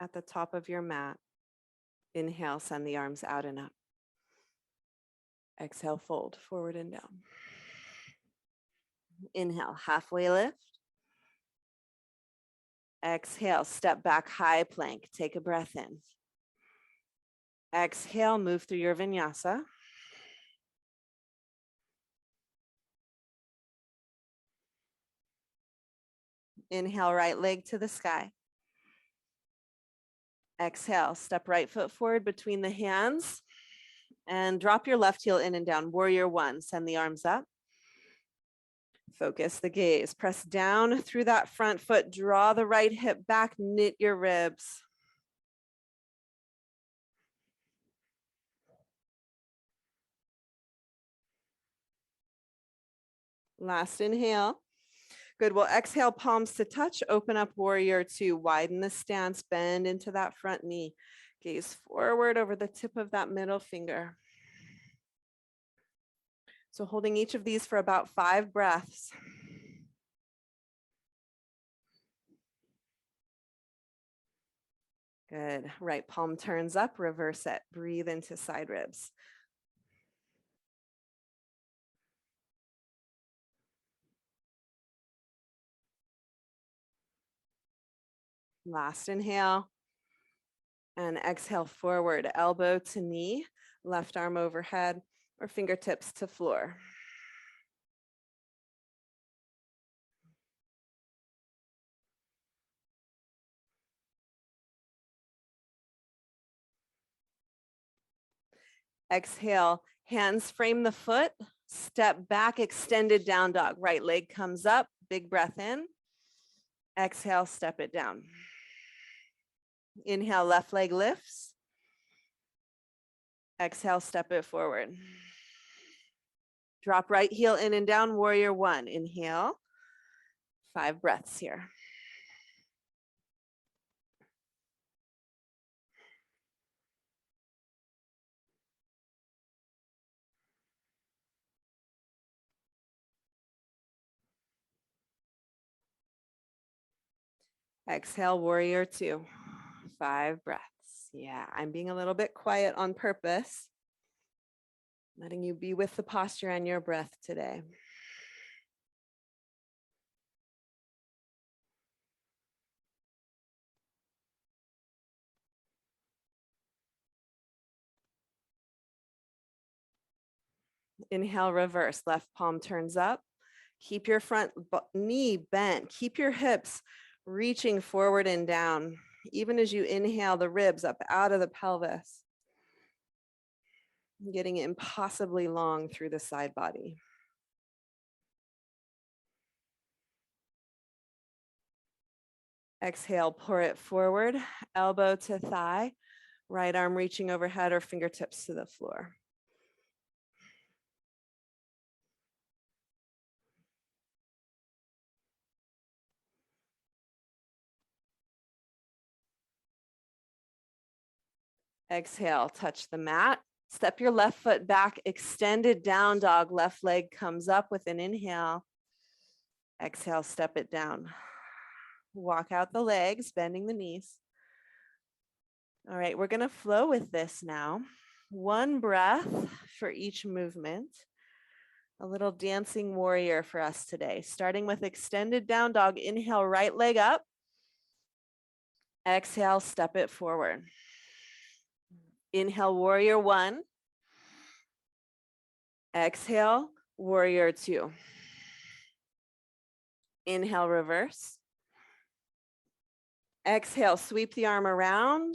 at the top of your mat. Inhale, send the arms out and up. Exhale, fold forward and down. Inhale, halfway lift. Exhale, step back, high plank. Take a breath in. Exhale, move through your vinyasa. Inhale, right leg to the sky. Exhale, step right foot forward between the hands and drop your left heel in and down. Warrior one, send the arms up. Focus the gaze. Press down through that front foot. Draw the right hip back. Knit your ribs. Last inhale. Good. We'll exhale, palms to touch. Open up warrior two. Widen the stance. Bend into that front knee. Gaze forward over the tip of that middle finger. So holding each of these for about 5 breaths. Good. Right palm turns up, reverse it. Breathe into side ribs. Last inhale. And exhale forward, elbow to knee, left arm overhead, or fingertips to floor. Exhale, hands frame the foot, step back, extended down dog. Right leg comes up, big breath in. Exhale, step it down. Inhale, left leg lifts. Exhale, step it forward. Drop right heel in and down, warrior one. Inhale, 5 breaths here. Exhale, warrior two. 5 breaths. Yeah, I'm being a little bit quiet on purpose. Letting you be with the posture and your breath today. Inhale, reverse. Left palm turns up. Keep your front knee bent. Keep your hips reaching forward and down. Even as you inhale, the ribs up out of the pelvis. Getting impossibly long through the side body. Exhale, pour it forward, elbow to thigh, right arm reaching overhead or fingertips to the floor. Exhale, touch the mat. Step your left foot back, extended down dog. Left leg comes up with an inhale. Exhale, step it down. Walk out the legs, bending the knees. All right, we're going to flow with this now. 1 breath for each movement. A little dancing warrior for us today. Starting with extended down dog. Inhale, right leg up. Exhale, step it forward. Inhale, warrior one. Exhale, warrior two. Inhale, reverse. Exhale, sweep the arm around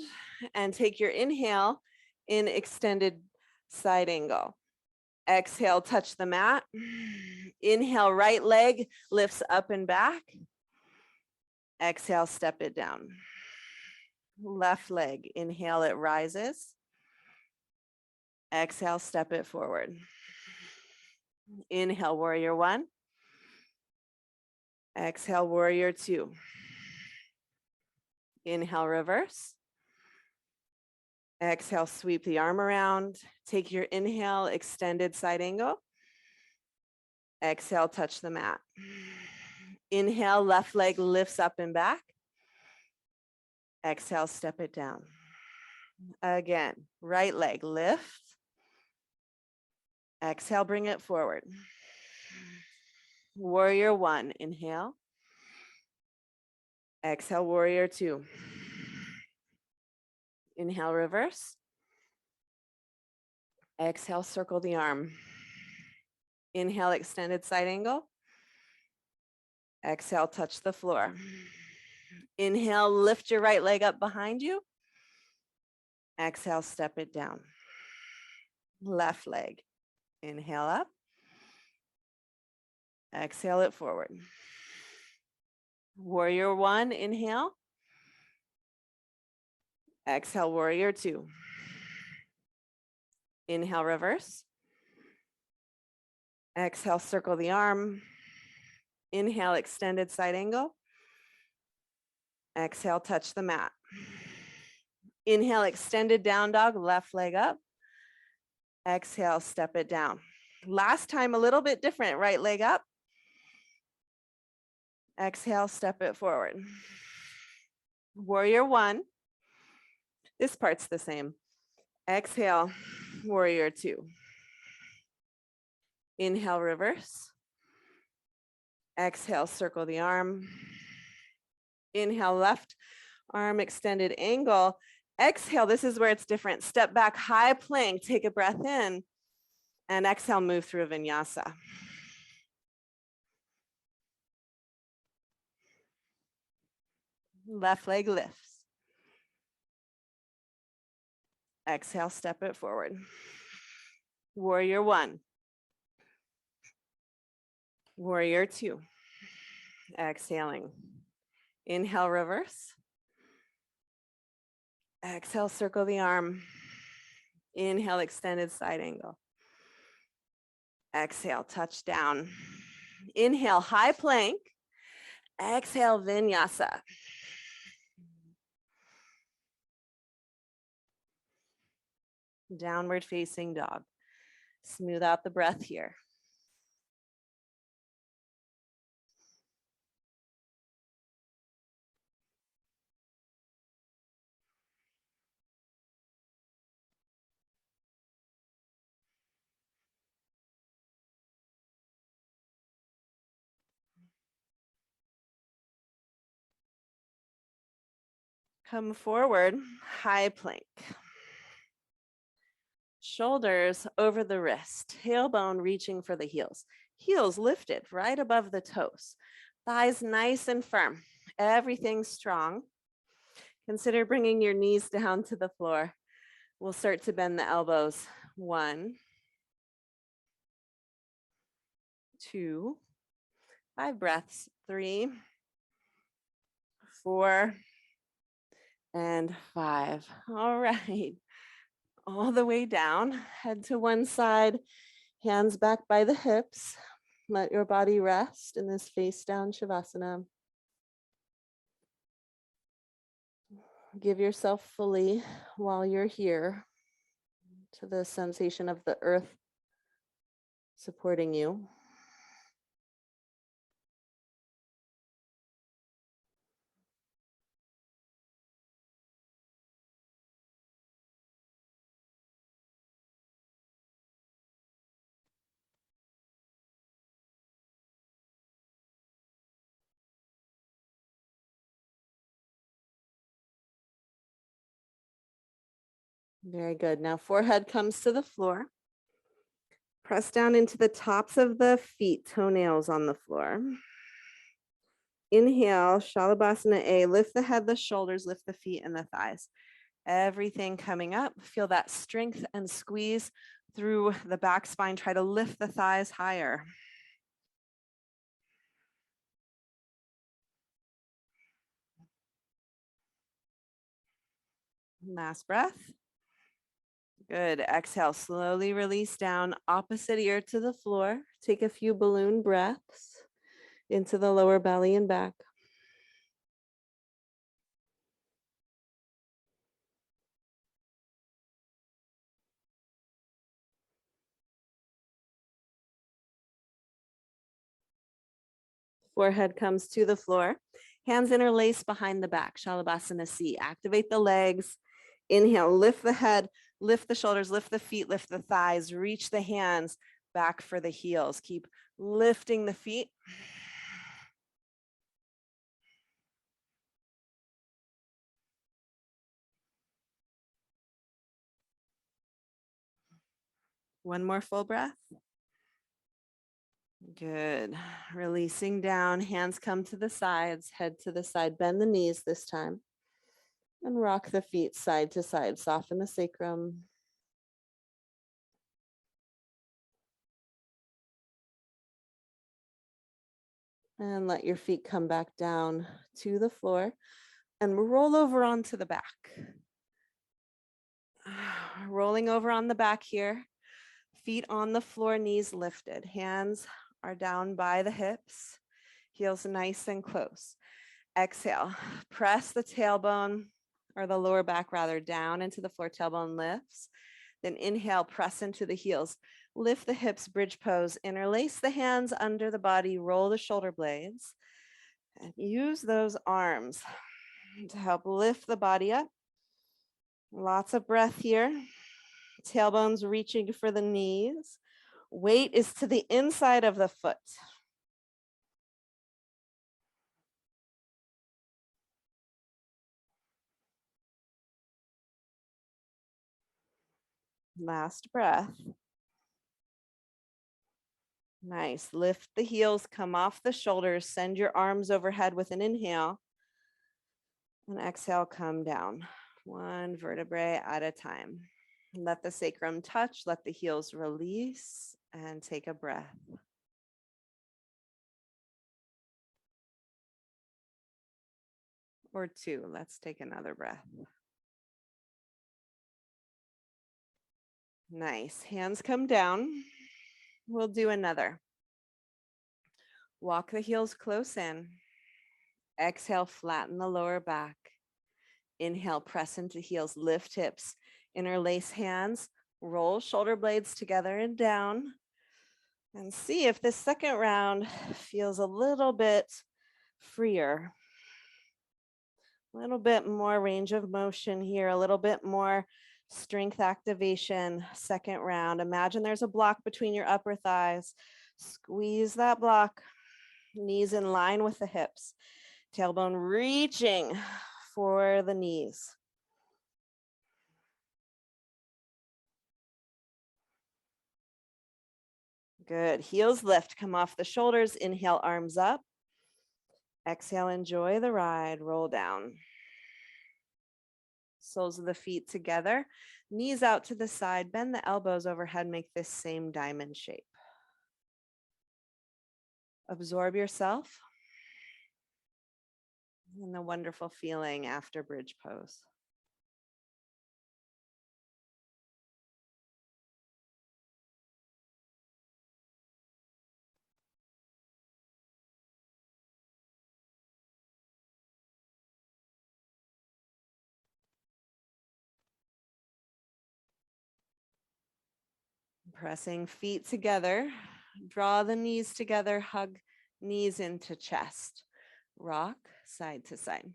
and take your inhale in extended side angle. Exhale, touch the mat. Inhale, right leg lifts up and back. Exhale, step it down. Left leg, inhale, it rises. Exhale, step it forward. Inhale, warrior one. Exhale, warrior two. Inhale, reverse. Exhale, sweep the arm around. Take your inhale, extended side angle. Exhale, touch the mat. Inhale, left leg lifts up and back. Exhale, step it down. Again, right leg, lift. Exhale, bring it forward. Warrior one, inhale. Exhale, warrior two. Inhale, reverse. Exhale, circle the arm. Inhale, extended side angle. Exhale, touch the floor. Inhale, lift your right leg up behind you. Exhale, step it down. Left leg. Inhale up. Exhale it forward. Warrior one, inhale. Exhale, warrior two. Inhale, reverse. Exhale, circle the arm. Inhale, extended side angle. Exhale, touch the mat. Inhale, extended down dog, left leg up. Exhale, step it down. Last time, a little bit different, right leg up. Exhale, step it forward. Warrior one. This part's the same. Exhale, warrior two. Inhale, reverse. Exhale, circle the arm. Inhale, left arm extended angle. Exhale, this is where it's different. Step back, high plank, take a breath in, and exhale, move through a vinyasa. Left leg lifts. Exhale, step it forward. Warrior one. Warrior two. Exhaling. Inhale, reverse. Exhale, circle the arm. Inhale, extended side angle. Exhale, touch down. Inhale, high plank. Exhale, vinyasa. Downward facing dog. Smooth out the breath here. Come forward, high plank. Shoulders over the wrist, tailbone reaching for the heels. Heels lifted right above the toes. Thighs nice and firm. Everything strong. Consider bringing your knees down to the floor. We'll start to bend the elbows. 1, 2, 5 breaths. 3, 4, and 5. All right. All the way down, head to one side, hands back by the hips. Let your body rest in this face down Savasana. Give yourself fully while you're here to the sensation of the earth supporting you. Very good. Now forehead comes to the floor. Press down into the tops of the feet, toenails on the floor. Inhale, Shalabhasana A. Lift the head, the shoulders, lift the feet and the thighs. Everything coming up. Feel that strength and squeeze through the back spine. Try to lift the thighs higher. Last breath. Good. Exhale, slowly release down, opposite ear to the floor. Take a few balloon breaths into the lower belly and back. Forehead comes to the floor. Hands interlace behind the back, Shalabhasana C. Activate the legs. Inhale, lift the head, lift the shoulders, lift the feet, lift the thighs, reach the hands back for the heels. Keep lifting the feet. One more full breath. Good. Releasing down, hands come to the sides, head to the side, bend the knees this time. And rock the feet side to side, soften the sacrum. And let your feet come back down to the floor and roll over onto the back. Rolling over on the back here, feet on the floor, knees lifted. Hands are down by the hips, heels nice and close. Exhale, press the tailbone or the lower back rather down into the floor, tailbone lifts. Then inhale, press into the heels. Lift the hips, bridge pose, interlace the hands under the body, roll the shoulder blades, and use those arms to help lift the body up. Lots of breath here. Tailbones reaching for the knees. Weight is to the inside of the foot. Last breath. Nice. Lift the heels, come off the shoulders, send your arms overhead with an inhale. And exhale, come down. One vertebrae at a time. Let the sacrum touch, let the heels release, and take a breath. Or two. Let's take another breath. Nice. Hands come down. We'll do another. Walk the heels close in. Exhale, flatten the lower back. Inhale, press into heels, lift hips, interlace hands, roll shoulder blades together and down. And see if this second round feels a little bit freer. A little bit more range of motion here, a little bit more strength activation. Second round. Imagine there's a block between your upper thighs. Squeeze that block. Knees in line with the hips. Tailbone reaching for the knees. Good. Heels lift. Come off the shoulders. Inhale, arms up. Exhale, enjoy the ride. Roll down. Soles of the feet together. Knees out to the side. Bend the elbows overhead. Make this same diamond shape. Absorb yourself and the wonderful feeling after bridge pose. Pressing feet together. Draw the knees together. Hug knees into chest. Rock side to side.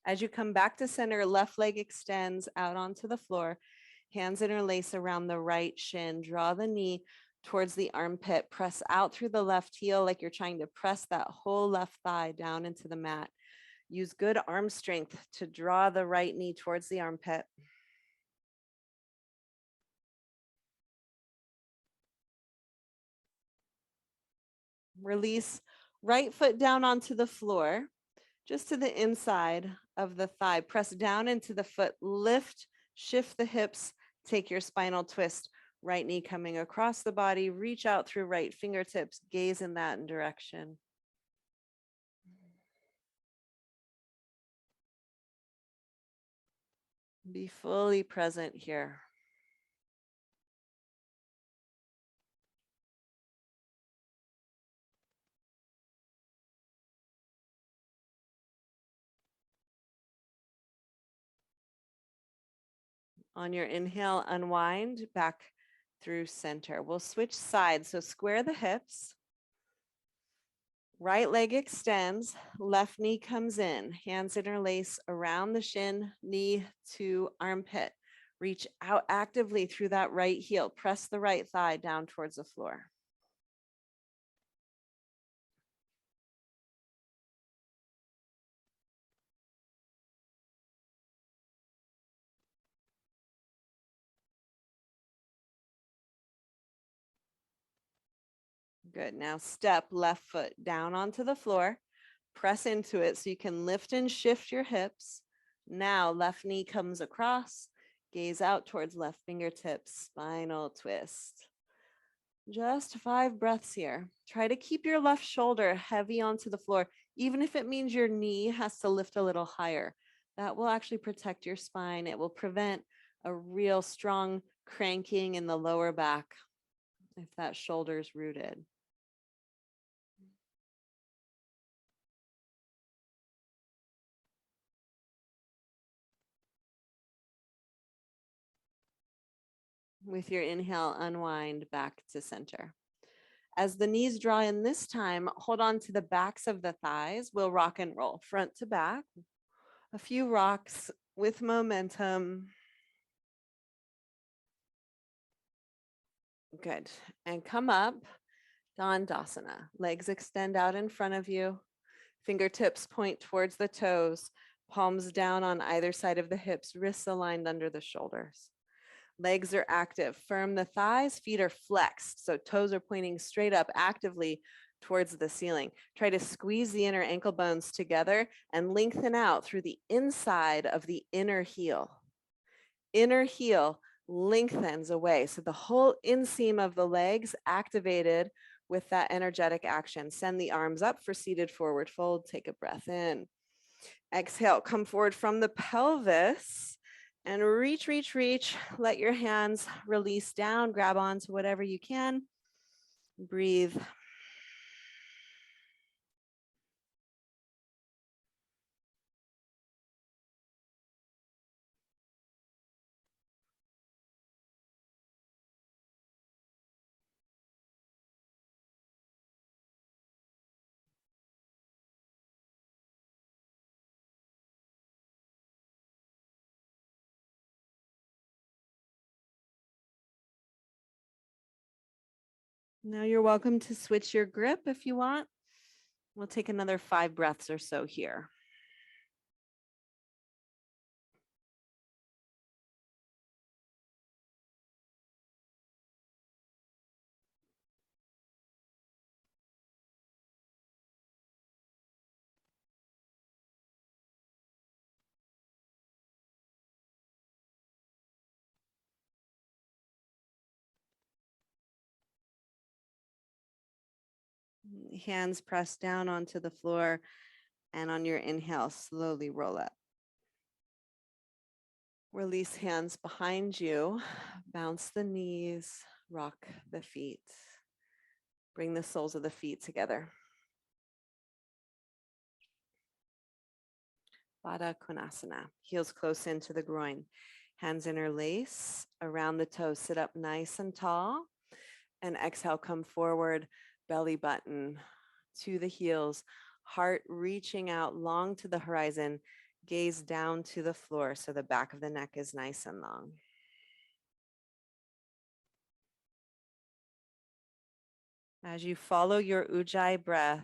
As you come back to center, left leg extends out onto the floor. Hands interlace around the right shin. Draw the knee towards the armpit. Press out through the left heel like you're trying to press that whole left thigh down into the mat. Use good arm strength to draw the right knee towards the armpit. Release right foot down onto the floor, just to the inside of the thigh. Press down into the foot, lift, shift the hips, take your spinal twist. Right knee coming across the body, reach out through right fingertips, gaze in that direction. Be fully present here. On your inhale, unwind back through center. We'll switch sides. So square the hips. Right leg extends, left knee comes in, hands interlace around the shin, knee to armpit. Reach out actively through that right heel. Press the right thigh down towards the floor. Good. Now step left foot down onto the floor. Press into it so you can lift and shift your hips. Now left knee comes across. Gaze out towards left fingertips. Spinal twist. Just 5 breaths here. Try to keep your left shoulder heavy onto the floor, even if it means your knee has to lift a little higher. That will actually protect your spine. It will prevent a real strong cranking in the lower back if that shoulder's rooted. With your inhale, unwind back to center. As the knees draw in this time, hold on to the backs of the thighs. We'll rock and roll front to back. A few rocks with momentum. Good. And come up, Dandasana. Legs extend out in front of you. Fingertips point towards the toes. Palms down on either side of the hips. Wrists aligned under the shoulders. Legs are active. Firm the thighs. Feet are flexed. So toes are pointing straight up actively towards the ceiling. Try to squeeze the inner ankle bones together and lengthen out through the inside of the inner heel. Inner heel lengthens away. So the whole inseam of the legs activated with that energetic action. Send the arms up for seated forward fold. Take a breath in. Exhale, come forward from the pelvis and reach, reach, reach. Let your hands release down. Grab onto whatever you can. Breathe. Now you're welcome to switch your grip if you want. We'll take another 5 breaths or so here. Hands pressed down onto the floor, and on your inhale, slowly roll up. Release hands behind you, bounce the knees, rock the feet. Bring the soles of the feet together. Baddha Konasana. Heels close into the groin. Hands interlace around the toes. Sit up nice and tall. And exhale, come forward, belly button to the heels. Heart reaching out long to the horizon. Gaze down to the floor so the back of the neck is nice and long. As you follow your Ujjayi breath,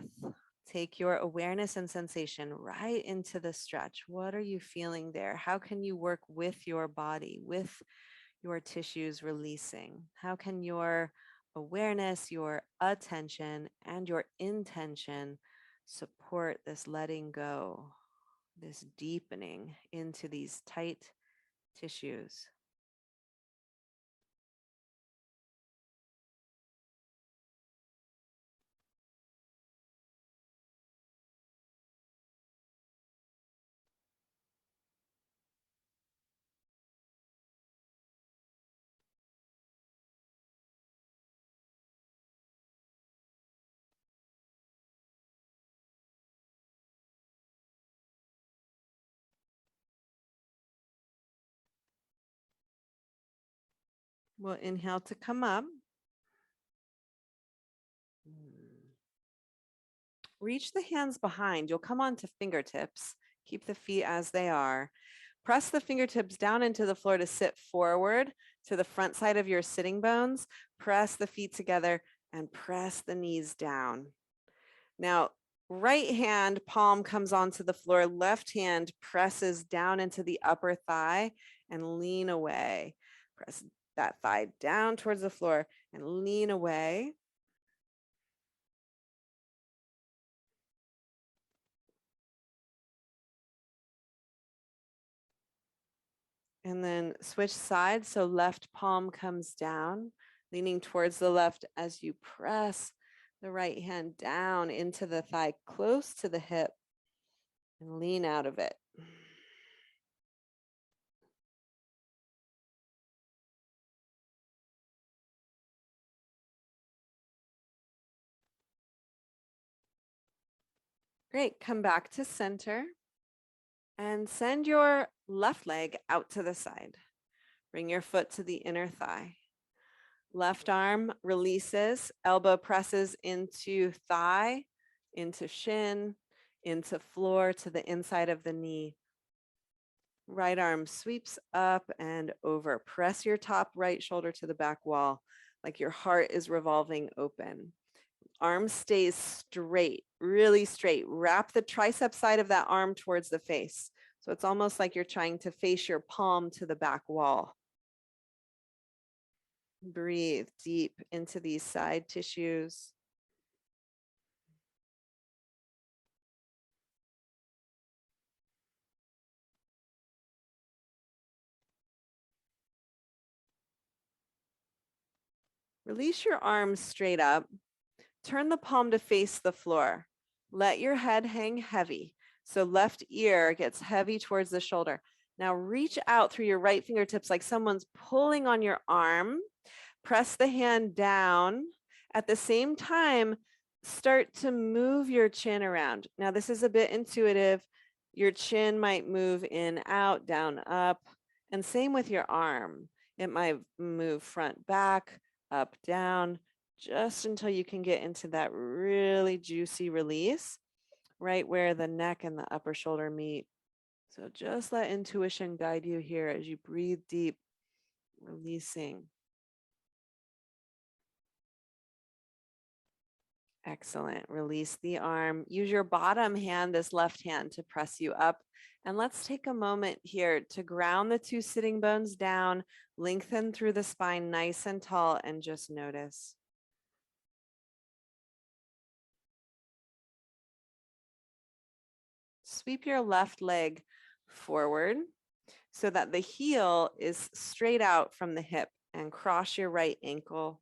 take your awareness and sensation right into the stretch. What are you feeling there? How can you work with your body, with your tissues releasing? How can your awareness, your attention, and your intention support this letting go, this deepening into these tight tissues? We'll inhale to come up. Reach the hands behind. You'll come onto fingertips. Keep the feet as they are. Press the fingertips down into the floor to sit forward to the front side of your sitting bones. Press the feet together and press the knees down. Now, right hand palm comes onto the floor. Left hand presses down into the upper thigh and lean away. Press that thigh down towards the floor and lean away. And then switch sides. So left palm comes down, leaning towards the left as you press the right hand down into the thigh, close to the hip, and lean out of it. Great. Come back to center and send your left leg out to the side. Bring your foot to the inner thigh. Left arm releases, elbow presses into thigh, into shin, into floor, to the inside of the knee. Right arm sweeps up and over. Press your top right shoulder to the back wall, like your heart is revolving open. Arm stays straight, really straight. Wrap the tricep side of that arm towards the face. So it's almost like you're trying to face your palm to the back wall. Breathe deep into these side tissues. Release your arms straight up. Turn the palm to face the floor. Let your head hang heavy. So left ear gets heavy towards the shoulder. Now reach out through your right fingertips like someone's pulling on your arm. Press the hand down. At the same time, start to move your chin around. Now this is a bit intuitive. Your chin might move in, out, down, up, and same with your arm. It might move front, back, up, down, just until you can get into that really juicy release, right where the neck and the upper shoulder meet. So just let intuition guide you here as you breathe deep, releasing. Excellent. Release the arm. Use your bottom hand, this left hand, to press you up. And let's take a moment here to ground the two sitting bones down, lengthen through the spine nice and tall, and just notice. Sweep your left leg forward so that the heel is straight out from the hip, and cross your right ankle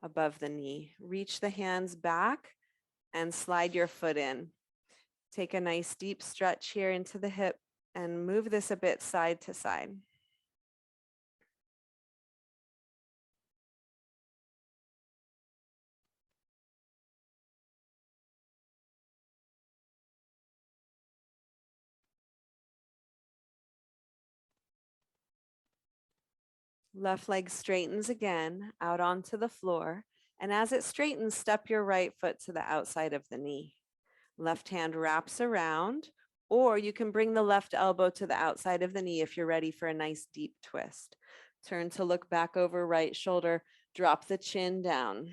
above the knee. Reach the hands back and slide your foot in. Take a nice deep stretch here into the hip and move this a bit side to side. Left leg straightens again out onto the floor. And as it straightens, step your right foot to the outside of the knee. Left hand wraps around, or you can bring the left elbow to the outside of the knee if you're ready for a nice deep twist. Turn to look back over right shoulder, drop the chin down.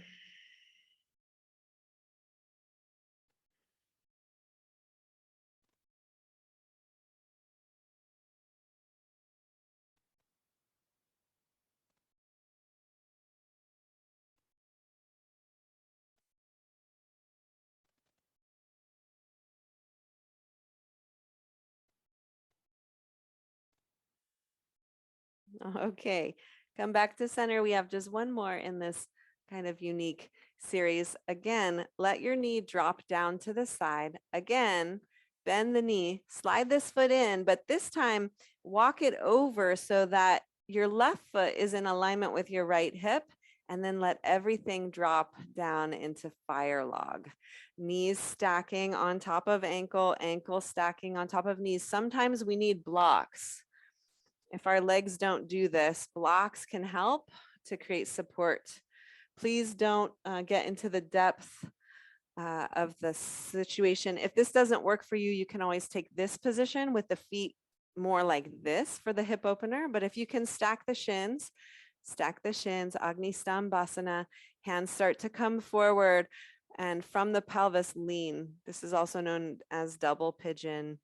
Okay, come back to center. We have just one more in this kind of unique series. Again, let your knee drop down to the side. Again, bend the knee, slide this foot in, but this time walk it over so that your left foot is in alignment with your right hip, and then let everything drop down into fire log. Knees stacking on top of ankle, ankle stacking on top of knees. Sometimes we need blocks. If our legs don't do this, blocks can help to create support. Please don't get into the depth of the situation. If this doesn't work for you, you can always take this position with the feet more like this for the hip opener. But if you can stack the shins, Agni Stambhasana, hands start to come forward, and from the pelvis, lean. This is also known as double pigeon.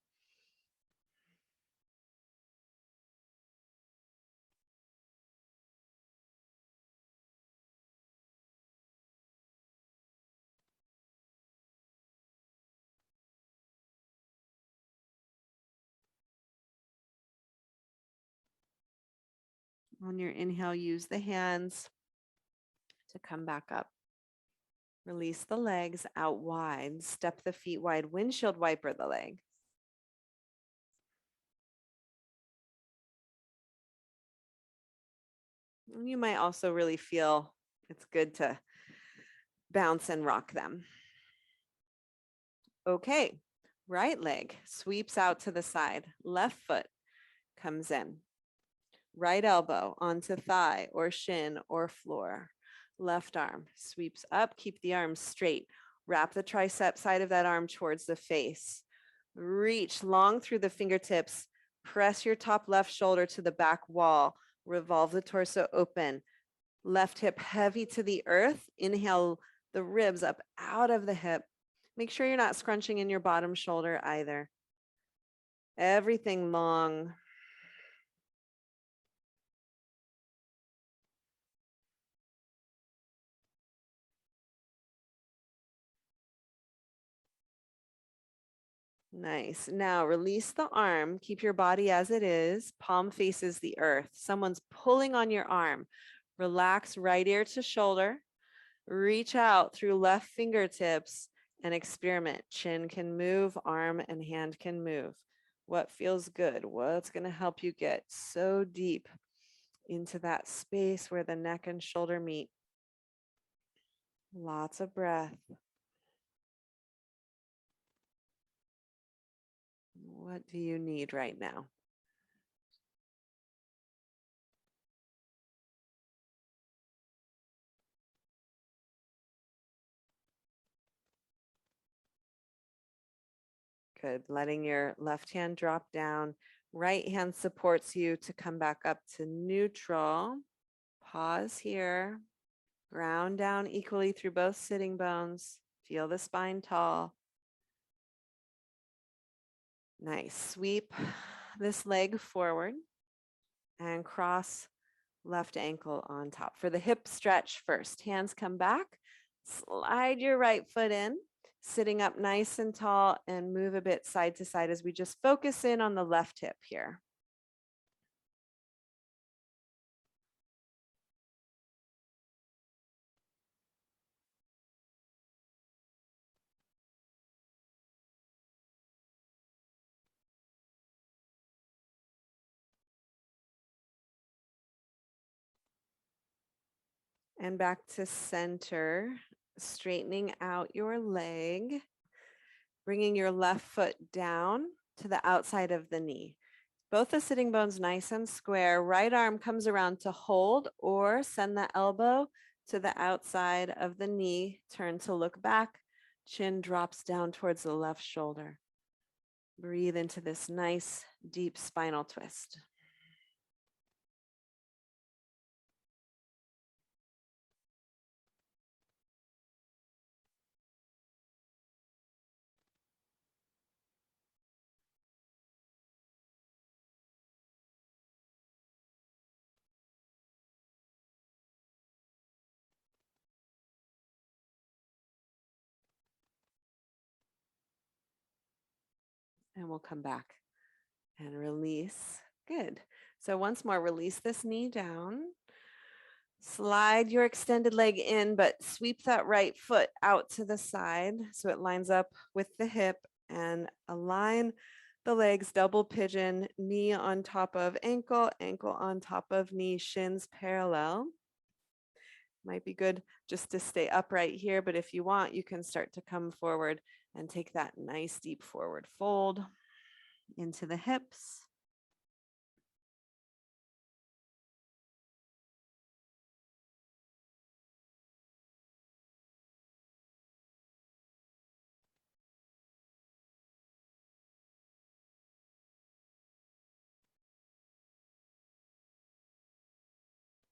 On your inhale, use the hands to come back up. Release the legs out wide. Step the feet wide. Windshield wiper the leg. And you might also really feel it's good to bounce and rock them. Okay, right leg sweeps out to the side. Left foot comes in. Right elbow onto thigh or shin or floor. Left arm sweeps up. Keep the arms straight. Wrap the tricep side of that arm towards the face. Reach long through the fingertips. Press your top left shoulder to the back wall. Revolve the torso open. Left hip heavy to the earth. Inhale the ribs up out of the hip. Make sure you're not scrunching in your bottom shoulder either. Everything long. Nice. Now release the arm. Keep your body as it is. Palm faces the earth. Someone's pulling on your arm. Relax right ear to shoulder. Reach out through left fingertips and experiment. Chin can move, arm and hand can move. What feels good? What's going to help you get so deep into that space where the neck and shoulder meet? Lots of breath. What do you need right now? Good. Letting your left hand drop down. Right hand supports you to come back up to neutral. Pause here. Ground down equally through both sitting bones. Feel the spine tall. Nice. Sweep this leg forward and cross left ankle on top. For the hip stretch first, hands come back. Slide your right foot in, sitting up nice and tall, and move a bit side to side as we just focus in on the left hip here. And back to center, straightening out your leg, bringing your left foot down to the outside of the knee. Both the sitting bones nice and square. Right arm comes around to hold or send the elbow to the outside of the knee. Turn to look back. Chin drops down towards the left shoulder. Breathe into this nice, deep spinal twist. And we'll come back and release. Good. So once more, release this knee down. Slide your extended leg in, but sweep that right foot out to the side so it lines up with the hip, and align the legs double pigeon, knee on top of ankle, ankle on top of knee, shins parallel. Might be good just to stay upright here, but if you want, you can start to come forward and take that nice deep forward fold into the hips.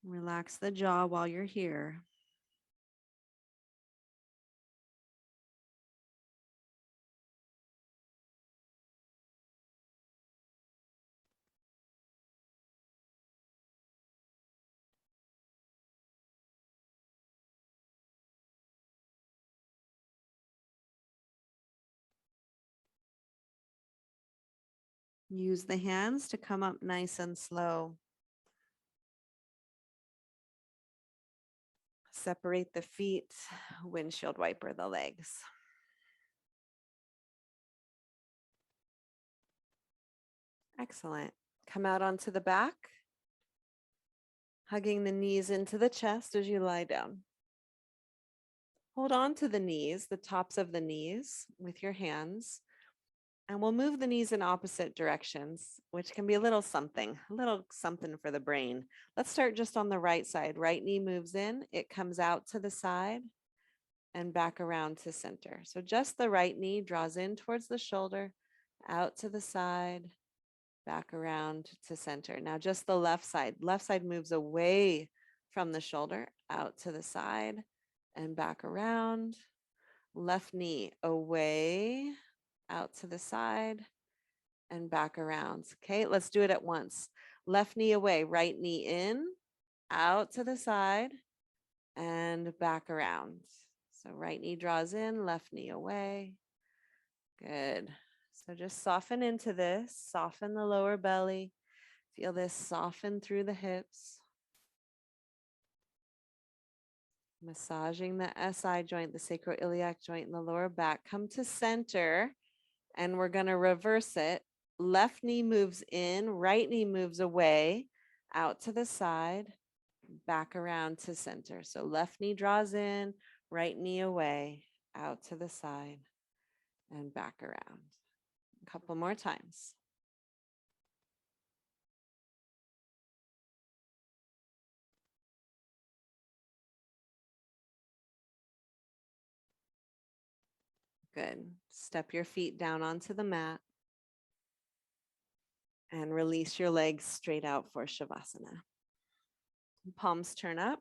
Relax the jaw while you're here. Use the hands to come up nice and slow. Separate the feet, windshield wiper the legs. Excellent. Come out onto the back, hugging the knees into the chest as you lie down. Hold on to the knees, the tops of the knees with your hands, and we'll move the knees in opposite directions, which can be a little something for the brain. Let's start just on the right side. Right knee moves in, it comes out to the side and back around to center. So just the right knee draws in towards the shoulder, out to the side, back around to center. Now just the left side. Left side moves away from the shoulder, out to the side and back around. Left knee away, out to the side and back around. Okay, let's do it at once. Left knee away, right knee in, out to the side and back around. So right knee draws in, left knee away. Good. So just soften into this, soften the lower belly. Feel this soften through the hips. Massaging the SI joint, the sacroiliac joint in the lower back. Come to center and we're going to reverse it. Left knee moves in, right knee moves away, out to the side, back around to center. So left knee draws in, right knee away, out to the side and back around. A couple more times. Good. Step your feet down onto the mat and release your legs straight out for Savasana. Palms turn up.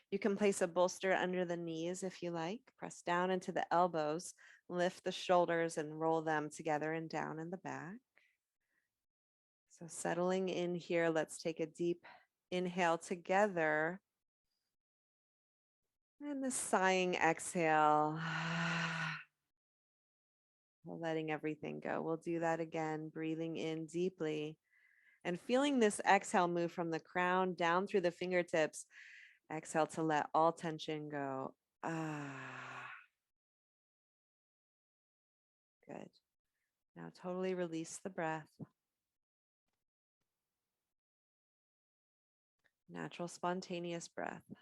You can place a bolster under the knees if you like. Press down into the elbows, lift the shoulders and roll them together and down in the back. So settling in here, let's take a deep inhale together. And the sighing exhale. Letting everything go. We'll do that again, breathing in deeply and feeling this exhale move from the crown down through the fingertips. Exhale to let all tension go. Good. Now totally release the breath. Natural, spontaneous breath.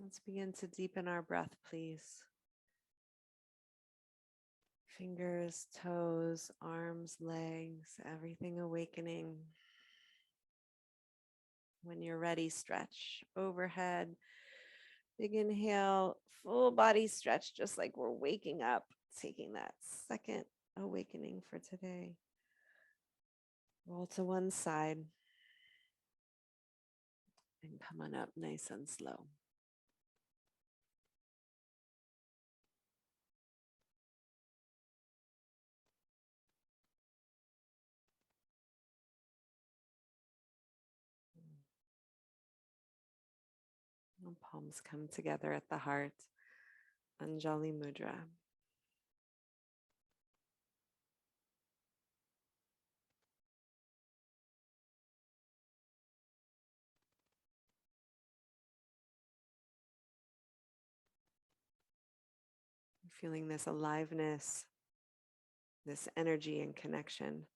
Let's begin to deepen our breath, please. Fingers, toes, arms, legs, everything awakening. When you're ready, stretch overhead. Big inhale, full body stretch, just like we're waking up, taking that second awakening for today. Roll to one side and come on up nice and slow. And palms come together at the heart. Anjali Mudra. Feeling this aliveness, this energy and connection,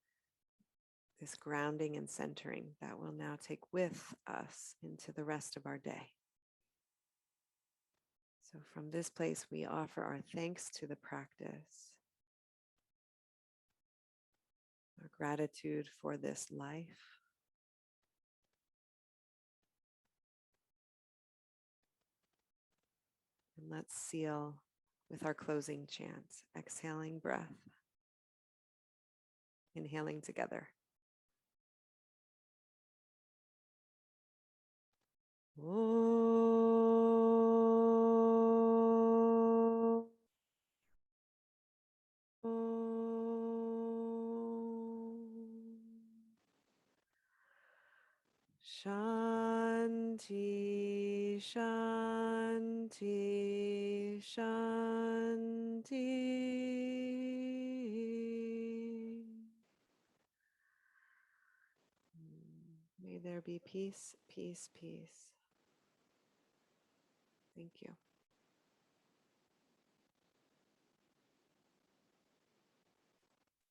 this grounding and centering that we'll now take with us into the rest of our day. So from this place, we offer our thanks to the practice, our gratitude for this life, and let's seal with our closing chant, exhaling breath, inhaling together. Om. Shanti, Shanti, Shanti. May there be peace, peace, peace. Thank you.